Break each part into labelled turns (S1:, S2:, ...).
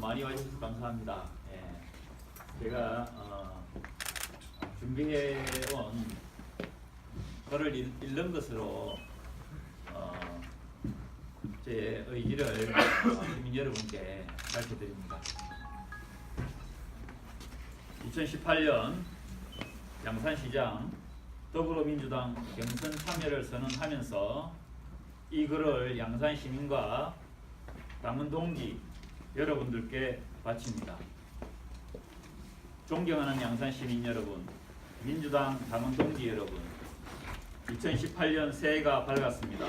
S1: 많이 와주셔서 감사합니다. 제가 준비해온 글을 읽는 것으로 제 의지를 시민 여러분께 밝혀드립니다. 2018년 양산시장 더불어민주당 경선 참여를 선언하면서 이 글을 양산 시민과 당원 동지 여러분들께 바칩니다. 존경하는 양산 시민 여러분, 민주당 당원 동지 여러분, 2018년 새해가 밝았습니다.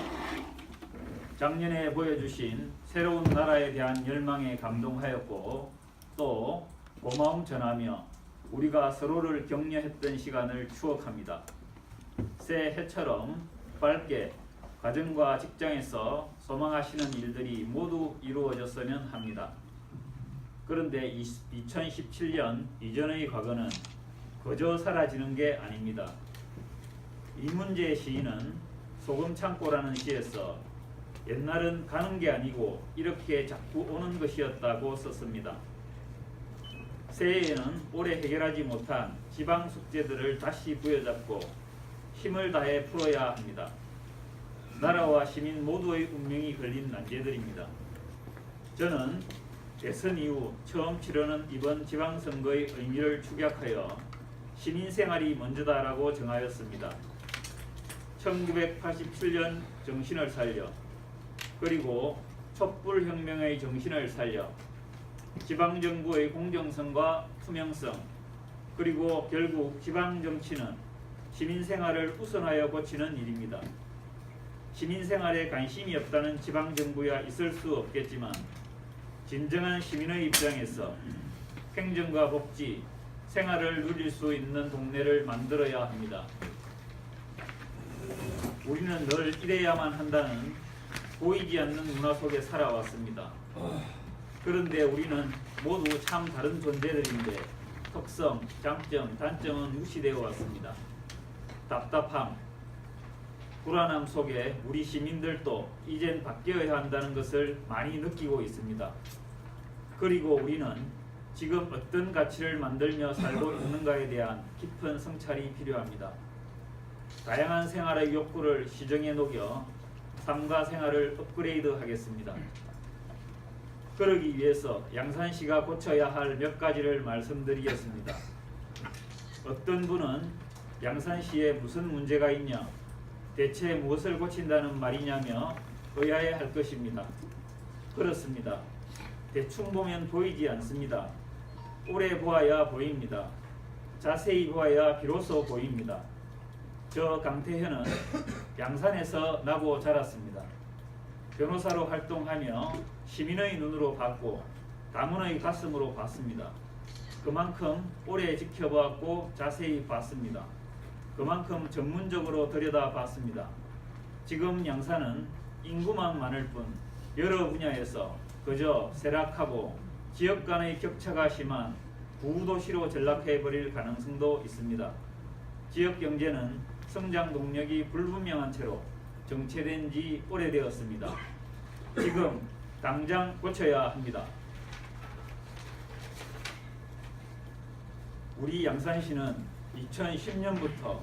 S1: 작년에 보여주신 새로운 나라에 대한 열망에 감동하였고 또 고마움 전하며 우리가 서로를 격려했던 시간을 추억합니다. 새해처럼 밝게 가정과 직장에서 소망하시는 일들이 모두 이루어졌으면 합니다. 그런데 2017년 이전의 과거는 그저 사라지는 게 아닙니다. 이문재 시인은 소금창고라는 시에서 옛날은 가는 게 아니고 이렇게 자꾸 오는 것이었다고 썼습니다. 새해에는 올해 해결하지 못한 지방 숙제들을 다시 부여잡고 힘을 다해 풀어야 합니다. 나라와 시민 모두의 운명이 걸린 난제들입니다. 저는 대선 이후 처음 치르는 이번 지방선거의 의미를 축약하여 시민생활이 먼저다라고 정하였습니다. 1987년 정신을 살려 그리고 촛불혁명의 정신을 살려 지방정부의 공정성과 투명성 그리고 결국 지방정치는 시민생활을 우선하여 고치는 일입니다. 시민생활에 관심이 없다는 지방정부야 있을 수 없겠지만 진정한 시민의 입장에서 행정과 복지, 생활을 누릴 수 있는 동네를 만들어야 합니다. 우리는 늘 이래야만 한다는 보이지 않는 문화 속에 살아왔습니다. 그런데 우리는 모두 참 다른 존재들인데 특성, 장점, 단점은 무시되어 왔습니다. 답답함, 불안함 속에 우리 시민들도 이젠 바뀌어야 한다는 것을 많이 느끼고 있습니다. 그리고 우리는 지금 어떤 가치를 만들며 살고 있는가에 대한 깊은 성찰이 필요합니다. 다양한 생활의 욕구를 시정에 녹여 삶과 생활을 업그레이드 하겠습니다. 그러기 위해서 양산시가 고쳐야 할 몇 가지를 말씀드리겠습니다. 어떤 분은 양산시에 무슨 문제가 있냐, 대체 무엇을 고친다는 말이냐며 의아해할 것입니다. 그렇습니다. 대충 보면 보이지 않습니다. 오래 보아야 보입니다. 자세히 보아야 비로소 보입니다. 저 강태현은 양산에서 나고 자랐습니다. 변호사로 활동하며 시민의 눈으로 봤고 당원의 가슴으로 봤습니다. 그만큼 오래 지켜보았고 자세히 봤습니다. 그만큼 전문적으로 들여다봤습니다. 지금 양산은 인구만 많을 뿐 여러 분야에서 그저 쇠락하고 지역 간의 격차가 심한 구도시로 전락해버릴 가능성도 있습니다. 지역 경제는 성장 동력이 불분명한 채로 정체된 지 오래되었습니다. 지금 당장 고쳐야 합니다. 우리 양산시는 2010년부터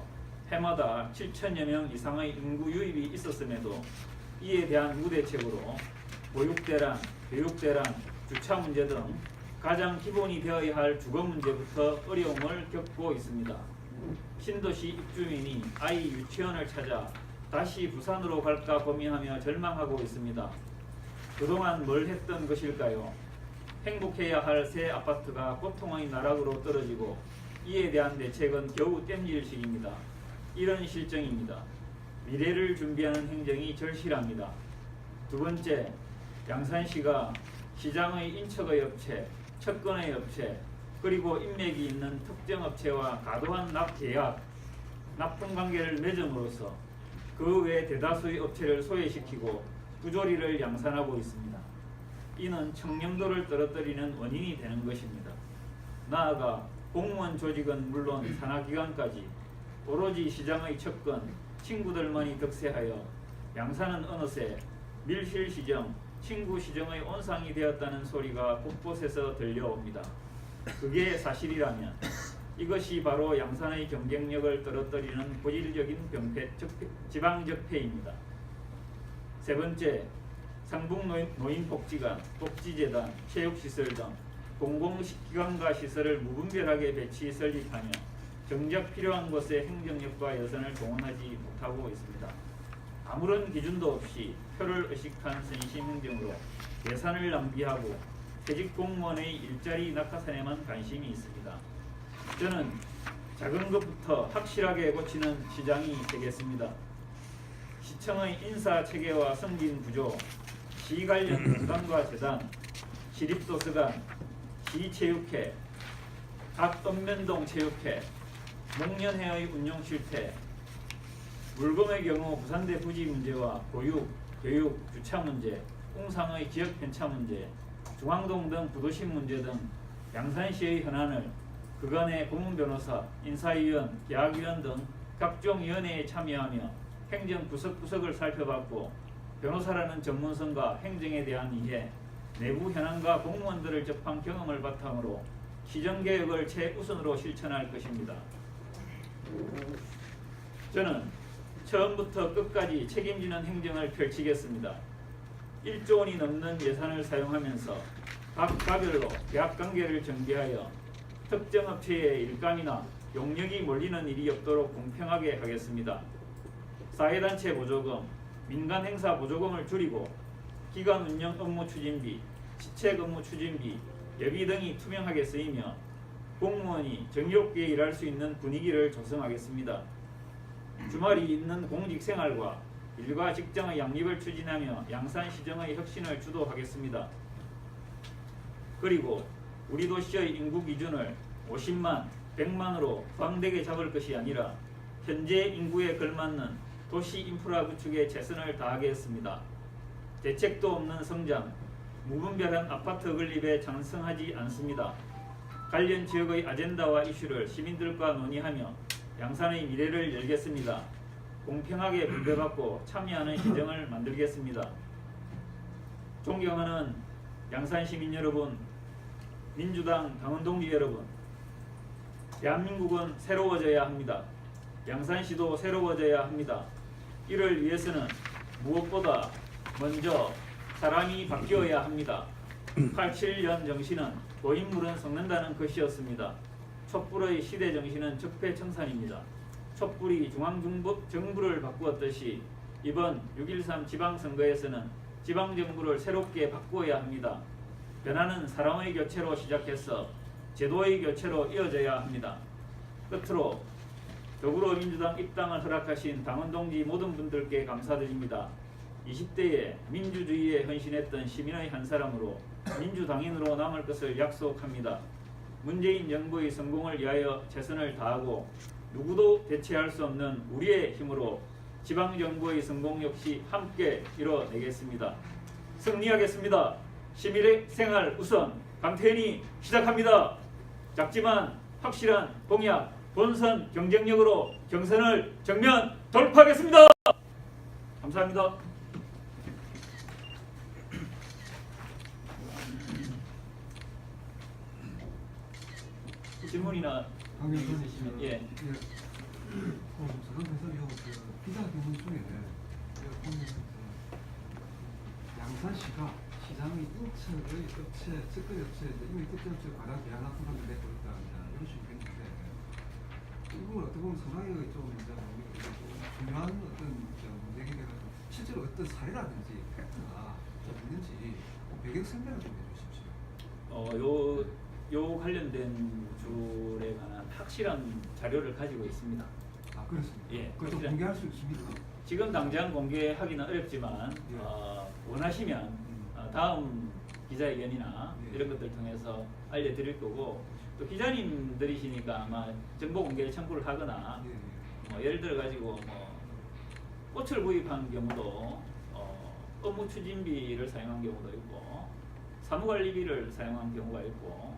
S1: 해마다 7천여 명 이상의 인구 유입이 있었음에도 이에 대한 무대책으로 보육대란, 교육대란, 주차 문제 등 가장 기본이 되어야 할 주거 문제부터 어려움을 겪고 있습니다. 신도시 입주민이 아이 유치원을 찾아 다시 부산으로 갈까 고민하며 절망하고 있습니다. 그동안 뭘 했던 것일까요? 행복해야 할 새 아파트가 고통의 나락으로 떨어지고 이에 대한 대책은 겨우 땜질식입니다. 이런 실정입니다. 미래를 준비하는 행정이 절실합니다. 두 번째, 양산시가 시장의 인척의 업체, 채권의 업체, 그리고 인맥이 있는 특정 업체와 과도한 납계약, 납품관계를 맺음으로써 그 외 대다수의 업체를 소외시키고 부조리를 양산하고 있습니다. 이는 청렴도를 떨어뜨리는 원인이 되는 것입니다. 나아가 공무원 조직은 물론 산하기관까지 오로지 시장의 척건, 친구들만이 득세하여 양산은 어느새 밀실시정, 친구 시정의 온상이 되었다는 소리가 곳곳에서 들려옵니다. 그게 사실이라면 이것이 바로 양산의 경쟁력을 떨어뜨리는 본질적인 지방적폐입니다. 세 번째, 상북노인복지관, 복지재단, 체육시설 등 공공기관과 시설을 무분별하게 배치 설립하며 정작 필요한 곳에 행정력과 예산을 동원하지 못하고 있습니다. 아무런 기준도 없이 표를 의식한 선심행정으로 예산을 낭비하고 퇴직 공무원의 일자리 낙하산에만 관심이 있습니다. 저는 작은 것부터 확실하게 고치는 시장이 되겠습니다. 시청의 인사체계와 승진 구조, 시 관련 기관과 재단, 시립도서관, 시체육회, 각 읍면동 체육회, 목련회의 운영 실태, 물검의 경우 부산대 부지 문제와 보육, 교육, 주차 문제, 웅상의 지역 편차 문제, 중앙동 등 부도심 문제 등 양산시의 현안을 그간의 고문변호사, 인사위원, 계약위원 등 각종 위원회에 참여하며 행정 구석구석을 살펴봤고 변호사라는 전문성과 행정에 대한 이해, 내부 현안과 공무원들을 접한 경험을 바탕으로 시정개혁을 최우선으로 실천할 것입니다. 저는 처음부터 끝까지 책임지는 행정을 펼치겠습니다. 1조 원이 넘는 예산을 사용하면서 각 가별로 계약관계를 전개하여 특정 업체의 일감이나 용역이 몰리는 일이 없도록 공평하게 하겠습니다. 사회단체 보조금, 민간행사 보조금을 줄이고 기관 운영 업무 추진비, 시책 업무 추진비, 예비 등이 투명하게 쓰이며 공무원이 정의롭게 일할 수 있는 분위기를 조성하겠습니다. 주말이 있는 공직생활과 일과 직장의 양립을 추진하며 양산시정의 혁신을 주도하겠습니다. 그리고 우리 도시의 인구 기준을 50만, 100만으로 광대게 잡을 것이 아니라 현재 인구에 걸맞는 도시 인프라 구축에 최선을 다하겠습니다. 대책도 없는 성장, 무분별한 아파트 건립에 찬성하지 않습니다. 관련 지역의 아젠다와 이슈를 시민들과 논의하며 양산의 미래를 열겠습니다. 공평하게 분배받고 참여하는 시정을 만들겠습니다. 존경하는 양산 시민 여러분, 민주당 당원동지 여러분, 대한민국은 새로워져야 합니다. 양산시도 새로워져야 합니다. 이를 위해서는 무엇보다 먼저 사람이 바뀌어야 합니다. 87년 정신은 고인물은 썩는다는 것이었습니다. 촛불의 시대 정신은 적폐청산입니다. 촛불이 중앙정부를 바꾸었듯이 이번 6.13 지방선거에서는 지방정부를 새롭게 바꾸어야 합니다. 변화는 사람의 교체로 시작해서 제도의 교체로 이어져야 합니다. 끝으로 더불어민주당 입당을 허락하신 당원동지 모든 분들께 감사드립니다. 20대에 민주주의에 헌신했던 시민의 한 사람으로 민주당인으로 남을 것을 약속합니다. 문재인 정부의 성공을 위하여 최선을 다하고 누구도 대체할 수 없는 우리의 힘으로 지방정부의 성공 역시 함께 이뤄내겠습니다. 승리하겠습니다. 시민의 생활 우선 강태현이 시작합니다. 작지만 확실한 공약, 본선 경쟁력으로 경선을 정면 돌파하겠습니다. 감사합니다. 질문이나 있으시면 예.
S2: 저런 해설이요. 기자 질문 중에 양산시가 시장의 인천의 업체, 측근 업체, 이미 특정 업체 관한 계약 납품하는 데 보니까 이런 식으로 했는데 이 부분 어떻게 보면 상당히 좀 중요한 어떤 문제이기 때문에 실제로 어떤 사례라든지 좀 있는지 배경 설명을 좀 해주십시오.
S1: 요 관련된 줄에 관한 확실한 자료를 가지고 있습니다.
S2: 아, 그렇습니다.
S1: 예,
S2: 그걸 좀 공개할 수 있습니까?
S1: 지금 당장 공개하기는 어렵지만
S2: 예.
S1: 원하시면 다음 기자회견이나
S2: 예.
S1: 이런 것들 통해서 알려드릴 거고 또 기자님들이시니까 아마 정보 공개 청구를 하거나
S2: 예.
S1: 예를 들어 가지고 꽃을 구입한 경우도 업무 추진비를 사용한 경우도 있고 사무관리비를 사용한 경우가 있고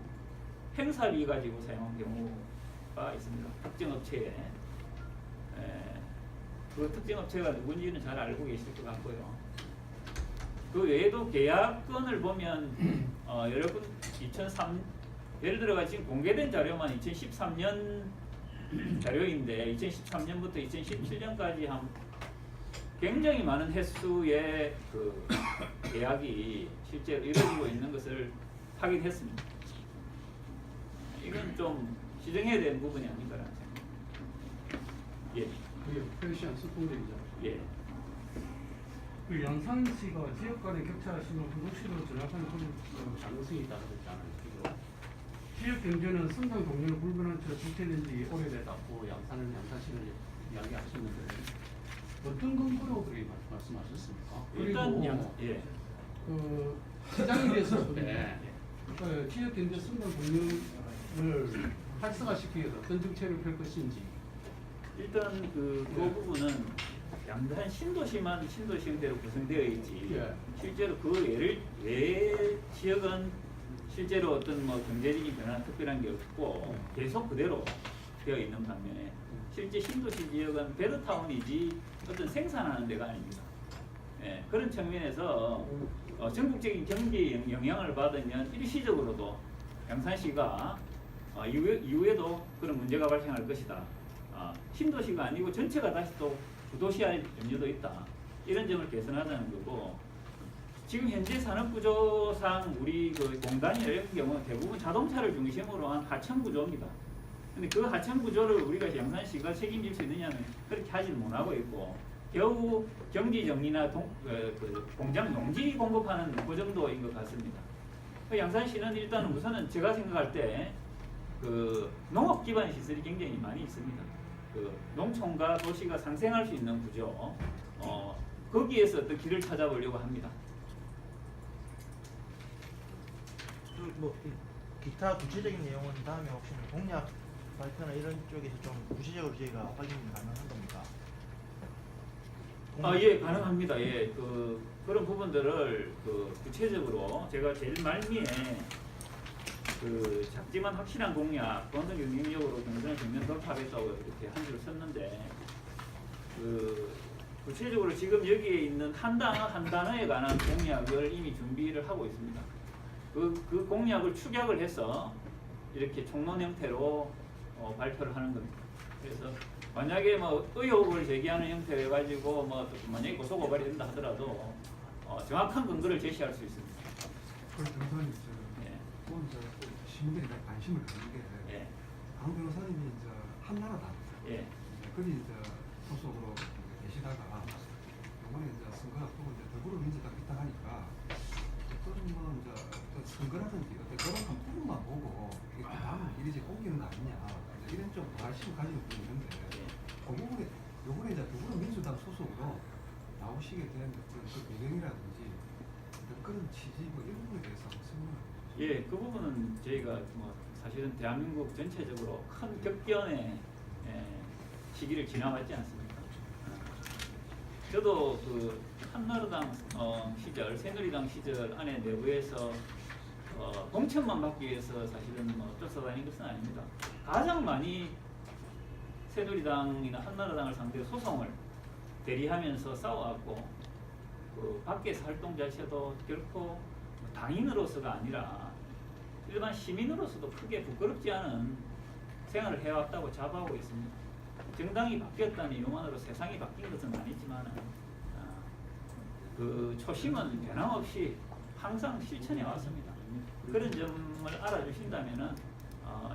S1: 행사비 가지고 사용한 경우가 있습니다. 특정 업체에 그 특정 업체가 누군지는 잘 알고 계실 것 같고요. 그 외에도 계약건을 보면 여러분 2003 예를 들어가 지금 공개된 자료만 2013년 자료인데 2013년부터 2017년까지 한 굉장히 많은 횟수의 그 계약이 실제로 이루어지고 있는 것을 확인했습니다. 이건 좀 시정해야 되는 부분이 아닌가라는 생각. 예,
S3: 그게 페르시안 수풍대이죠.
S1: 예.
S3: 그 양산시가 지역 간의 격차 심을 구독시로 전락하는 그런 가능성이 있다고 했잖아요. 그리고 지역 경제는 성장 동력을 불변한 채 주택된 지 오래되다고 양산시를 이야기하셨는데 어떤 근거로 그렇게 말씀하셨습니까?
S1: 일단
S3: 그리고
S1: 예.
S3: 그 시장에 대해서 그 지역 경제 성장 동력을 활성화시키기 위해서 어떤 정책을 펼 것인지.
S1: 일단 그 부분은 양산 신도시만 신도시 형태로 구성되어 있지
S3: 예.
S1: 실제로 그 외 지역은 실제로 어떤 뭐 경제적인 변화 특별한 게 없고 계속 그대로 되어 있는 반면에 실제 신도시 지역은 베드타운이지 어떤 생산하는 데가 아닙니다. 예, 그런 측면에서 전국적인 경제 영향을 받으면 일시적으로도 양산시가 이후에도 그런 문제가 발생할 것이다. 신도시가 아니고 전체가 다시 또 구도시할 염려도 있다. 이런 점을 개선하자는 거고 지금 현재 산업구조상 우리 그 공단이나 이런 경우 대부분 자동차를 중심으로 한 하청 구조입니다. 근데 그 하청 구조를 우리가 양산시가 책임질 수 있느냐면 그렇게 하지는 못하고 있고 겨우 경지 정리나 그 공장 용지 공급하는 그 정도인 것 같습니다. 그 양산시는 일단은 우선은 제가 생각할 때 그 농업 기반 시설이 굉장히 많이 있습니다. 그 농촌과 도시가 상생할 수 있는 구조, 거기에서 어떤 길을 찾아보려고 합니다.
S4: 뭐 기타 구체적인 내용은 다음에 혹시 공약 발표나 이런 쪽에서 좀 구체적으로 저희가 확인이 가능한 겁니까?
S1: 예, 가능합니다. 예, 그런 부분들을 구체적으로 제가 제일 말미에 작지만 확실한 공약, 건설 경쟁력으로 경선을 정면 돌파하겠다고 이렇게 한 줄을 썼는데 구체적으로 지금 여기에 있는 한 단어 한 단어에 관한 공약을 이미 준비를 하고 있습니다. 그 공약을 축약을 해서 이렇게 총론 형태로 발표를 하는 겁니다. 그래서 만약에 뭐 의혹을 제기하는 형태로 해가지고 뭐 만약에 고소고발이 된다 하더라도 정확한 근거를 제시할 수 있습니다.
S2: 그런 변호사님
S1: 예.
S2: 또 이제 시민들이 관심을 갖는 게
S1: 예.
S2: 강 변호사님이 이제 한나라당
S1: 예.
S2: 거기 이제 소속으로 계시다가 이번에 이제 선거 앞두고 이제 더불어민주당 입당하니까 어떤 뭐 이제 어떤 선거라든지 어떤 그런 한 부분만 보고 이게 다음 일이지 옮기는 거 아니냐 이제 이런 좀 관심을 가지는 분이 있는데 그 부분에 요번에 이제 더불어민주당 소속으로 나오시게 된 그런 그 배경이라든지 어떤 그런 취지 뭐 이런 부분에 대해서 한번 설명을
S1: 예, 그 부분은 저희가 뭐 사실은 대한민국 전체적으로 큰 격변의 시기를 지나왔지 않습니까? 저도 그 한나라당 시절, 새누리당 시절 안에 내부에서 공천만 받기 위해서 사실은 뭐 쫓아다닌 것은 아닙니다. 가장 많이 새누리당이나 한나라당을 상대로 소송을 대리하면서 싸워왔고 그 밖에서 활동 자체도 결코 당인으로서가 아니라 일반 시민으로서도 크게 부끄럽지 않은 생활을 해왔다고 자부하고 있습니다. 정당이 바뀌었다는 이유만으로 세상이 바뀐 것은 아니지만 그 초심은 변함없이 항상 실천해 왔습니다. 그런 점을 알아주신다면은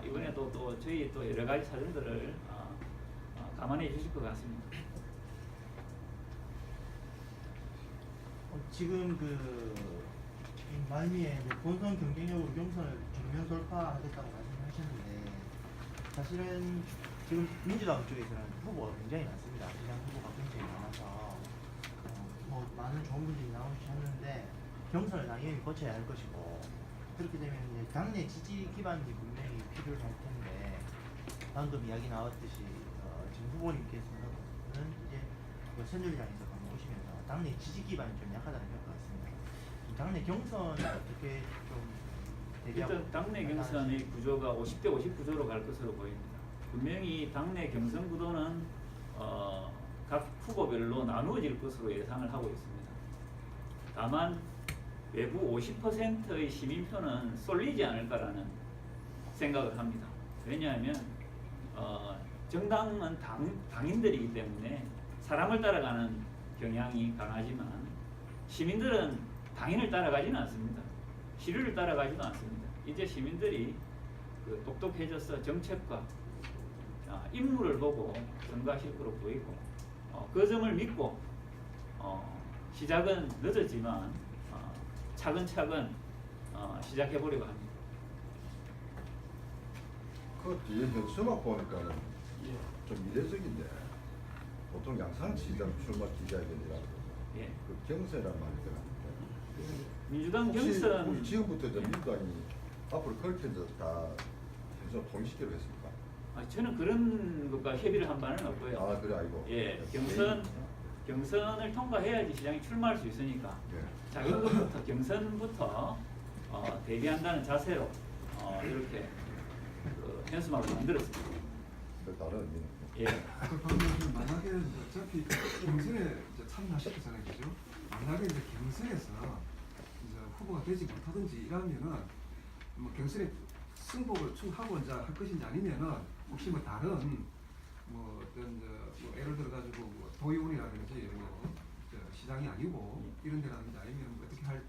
S1: 이번에도 또 저희 또 여러 가지 사정들을 감안해 주실 것 같습니다.
S4: 지금 말미에 본선 경쟁력으로 경선을 정면 돌파하겠다고 말씀하셨는데 사실은 지금 민주당 쪽에서는 후보가 굉장히 많습니다. 시장 후보가 굉장히 많아서 뭐 많은 좋은 분들이 나오셨는데 경선을 당연히 거쳐야 할 것이고 그렇게 되면 이제 당내 지지 기반이 분명히 필요할 텐데 방금 이야기 나왔듯이 지금 후보님께서는 이제 새누리당에서 오시면서 당내 지지 기반이 좀 약하다는 평가가 있습니다. 당내 경선은 어떻게 좀 대비하고
S1: 일단 당내 경선의 구조가 50대 50 구조로 갈 것으로 보입니다. 분명히 당내 경선 구도는 각 후보별로 나누어질 것으로 예상을 하고 있습니다. 다만 외부 50%의 시민표는 쏠리지 않을까라는 생각을 합니다. 왜냐하면 정당은 당인들이기 때문에 사람을 따라가는 경향이 강하지만 시민들은 당인을 따라가지는 않습니다. 시류를 따라가지도 않습니다. 이제 시민들이 그 똑똑해져서 정책과 인물을 보고 선거하실 거로 보이고 그 점을 믿고 시작은 늦었지만 차근차근 시작해보려고 합니다.
S5: 그 뒤에 현수막 보니까는 좀 이례적인데 보통 양산시장 출마 기자회견이라고
S1: 예.
S5: 그 경선이란 말이 들어가는데
S1: 민주당
S5: 혹시
S1: 경선
S5: 지금부터 이제 민주당이 앞으로 그렇게 이제 다 현수막 통일시키려 했습니까?
S1: 저는 그런 것과 협의를 한 바는 없고요.
S5: 아 그래 아이고.
S1: 예,
S5: 개인-
S1: 경선을 통과해야지 시장이 출마할 수 있으니까
S5: 네.
S1: 작은 것부터 경선부터 대비한다는 자세로 이렇게 그 현수막을 만들었습니다.
S5: 그 다른 의미는
S1: 예,
S2: 그러면 만약에 어차피 경선에 이제 참여하실 거잖아요, 그죠? 만약에 이제 경선에서 이제 후보가 되지 못하든지 이러면은 뭐 경선에 승복을 충하고 이제 할 것인지 아니면은 혹시 뭐 다른 뭐 어떤 뭐 예를 들어 가지고 뭐 도의원이라든지 뭐 시장이 아니고 이런 데라든지 아니면 뭐 어떻게 할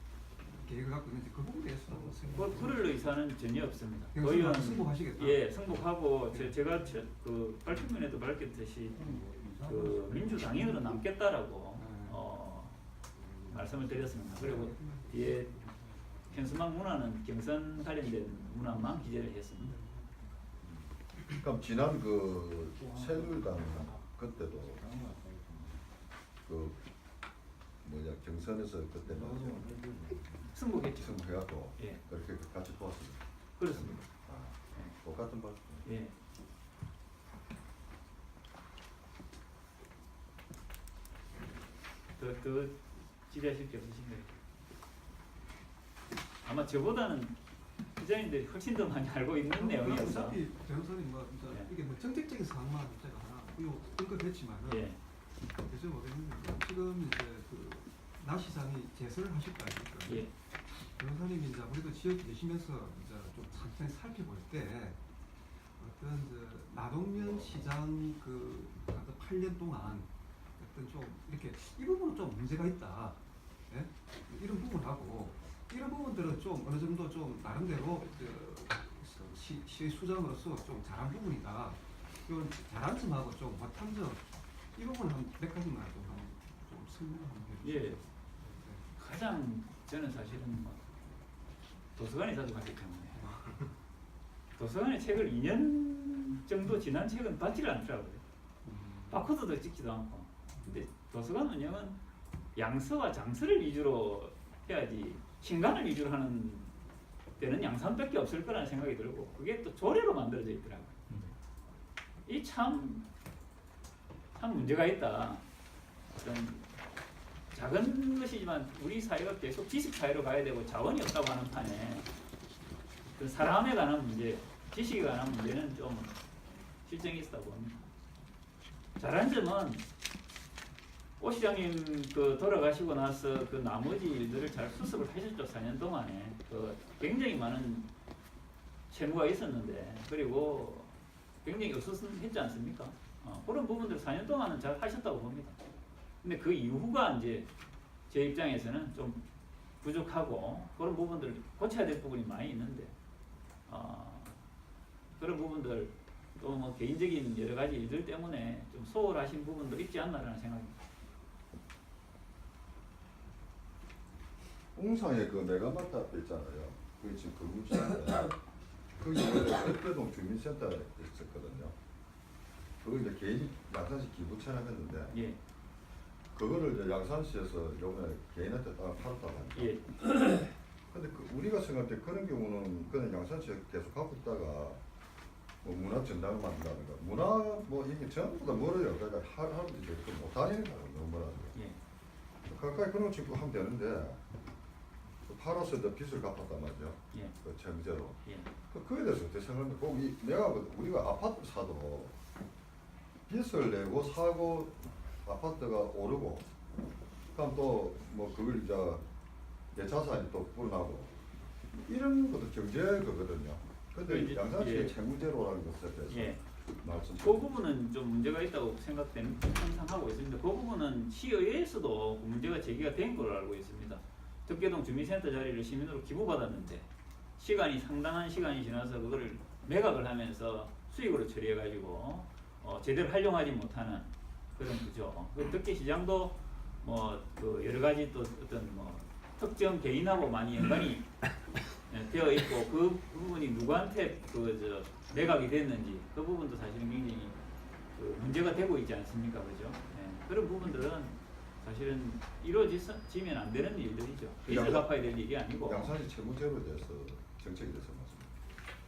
S2: 계획을 갖고 있는지 그 부분에 대해서도
S1: 그럴 의사는 전혀 없습니다.
S2: 경선에
S1: 의원
S2: 승복하시겠다.
S1: 예, 승복하고 제가 그 발표문에도 밝혔듯이 그 민주당인으로 남겠다라고 말씀을 드렸습니다. 그리고 뒤에 현수막 문화는 경선 관련된 문화만 기재를 했습니다.
S5: 그럼 지난 그 새누리당 그때도 그 뭐냐 경선에서 그때 말이죠.
S1: 승복했죠.
S5: 승부해갖고
S1: 예.
S5: 그렇게 같이 도왔습니다.
S1: 그렇습니다.
S5: 똑같은 말.
S1: 예. 더 기대하실 게 없으신가요? 아마 저보다는 기자님들이 훨씬 더 많이 알고 있는 내용이어서.
S2: 어차피 변호사님 뭐 이제
S1: 예.
S2: 이게 뭐 정책적인 사항만 제가 하나 언급했지만은
S1: 예.
S2: 그래서 모르겠는데 지금 이제 그나 시장이 제설을 하실 거 아닙니까?
S1: 예.
S2: 변호사님이 이제 아무래도 지역 계시면서 이제 좀 천천히 살펴볼 때 어떤 나동면 시장 그 8년 동안 어떤 좀 이렇게 이 부분은 좀 문제가 있다. 예? 이런 부분하고 이런 부분들은 좀 어느 정도 좀 나름대로 시 수장으로서 좀 잘한 부분이다. 이런 잘한 점하고 좀 못한 점 이 부분 한 몇 가지만 좀 설명 한번 해주세요.
S1: 예. 가장 저는 사실은 뭐 도서관에 자주 갔기 때문에 도서관에 책을 2년 정도 지난 책은 받지를 않더라고요. 바코드도 찍지도 않고. 근데 도서관 운영은 양서와 장서를 위주로 해야지 신간을 위주로 하는 데는 양산밖에 없을 거라는 생각이 들고 그게 또 조례로 만들어져 있더라고요. 이 참 문제가 있다. 어떤 작은 것이지만 우리 사회가 계속 지식 사회로 가야 되고 자원이 없다고 하는 판에 그 사람에 관한 문제, 지식에 관한 문제는 좀 실정이 있다고 봅니다. 잘한 점은 오 시장님 그 돌아가시고 나서 그 나머지 일들을 잘 수습을 하셨죠. 4년 동안에 그 굉장히 많은 채무가 있었는데 그리고 굉장히 없었지 않습니까? 그런 부분들 4년 동안은 잘 하셨다고 봅니다. 근데 그 이후가 이제 제 입장에서는 좀 부족하고 그런 부분들 고쳐야 될 부분이 많이 있는데 그런 부분들 또 뭐 개인적인 여러 가지 일들 때문에 좀 소홀하신 부분도 있지 않나라는 생각입니다.
S5: 웅상에 그 메가마트 앞에 있잖아요. 그게 지금 근무지인데 거기 원래 백대동 주민센터가 있었거든요. 그거 이제 개인이 양산시 기부 체납했는데
S1: 예,
S5: 그거를 이제 양산시에서 요번에 개인한테 딱 팔았다고 하니까.
S1: 예,
S5: 근데 우리가 생각할 때 그런 경우는 그냥 양산시에 계속 갖고 있다가 뭐 문화 전당을 만든다든가 문화 뭐 이게 전부 다 멀어요. 그러니까 하루도 이제 못 다니는 거예요. 너무 멀어서.
S1: 예,
S5: 가까이 그런 거 짓고 하면 되는데 팔아서 이제 빚을 갚았단 말이죠.
S1: 예,
S5: 그 정제로.
S1: 예,
S5: 그에 대해서 어떻게 생각하는데 꼭 내가 우리가 아파트 사도 빚을 내고 사고 아파트가 오르고 그럼 또 뭐 그걸 이제 내 자산이 또 불어나고 이런 것도 경제 그거든요.
S1: 그
S5: 근데
S1: 이제-
S5: 양산시의
S1: 예.
S5: 채무제로라는 것에 대해서
S1: 예.
S5: 말씀.
S1: 그 부분은 좀 문제가 있다고 항상 하고 있습니다. 그 부분은 시의회에서도 그 문제가 제기가 된 걸로 알고 있습니다. 덕계동 주민센터 자리를 시민으로 기부받았는데 시간이 상당한 시간이 지나서 그거를 매각을 하면서 수익으로 처리해가지고 제대로 활용하지 못하는 그런 구조. 그 덕계시장도 뭐 그 여러 가지 또 어떤 뭐 특정 개인하고 많이 연관이 되어 있고 그 부분이 누구한테 매각이 됐는지 그 부분도 사실은 굉장히 그 문제가 되고 있지 않습니까, 그죠? 예, 그런 부분들은 사실은 이루어지면 안 되는 일들이죠. 빚을 갚아야 될 일이 아니고.
S5: 양산시 채무제로에 대해서 정책에 대해서 말씀.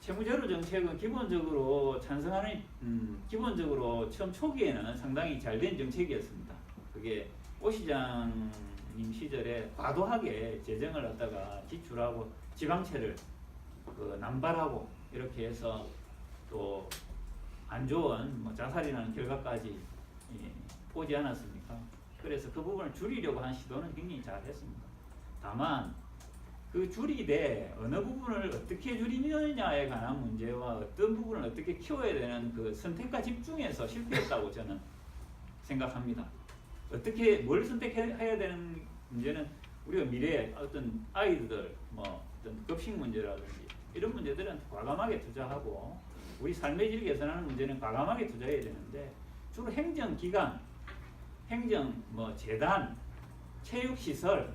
S1: 채무제로 정책은 기본적으로 찬성하는 기본적으로 처음 초기에는 상당히 잘된 정책이었습니다. 그게 오 시장님 시절에 과도하게 재정을 갖다가 지출하고 지방채를 남발하고 이렇게 해서 또 안 좋은 뭐 자살이라는 결과까지 오지 않았습니까? 그래서 그 부분을 줄이려고 한 시도는 굉장히 잘했습니다. 다만 그 줄이되 어느 부분을 어떻게 줄이느냐에 관한 문제와 어떤 부분을 어떻게 키워야 되는 그 선택과 집중에서 실패했다고 저는 생각합니다. 어떻게 뭘 선택해야 되는 문제는 우리가 미래에 어떤 아이들 뭐 어떤 급식 문제라든지 이런 문제들은 과감하게 투자하고 우리 삶의 질 개선하는 문제는 과감하게 투자해야 되는데 주로 행정기관, 행정 뭐 재단, 체육시설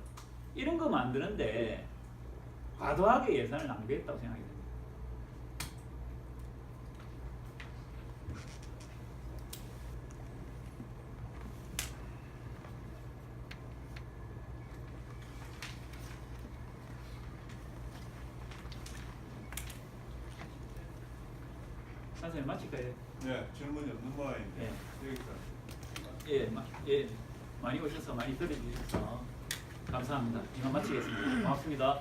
S1: 이런 거 만드는데 과도하게 예산을 낭비했다고 생각이 됩니다. 선생님 마칠까요?
S6: 네, 질문이 없는 모양인데 여기까지.
S1: 예, 많이 오셔서 많이 들어주셔서 감사합니다. 이만 마치겠습니다. 고맙습니다.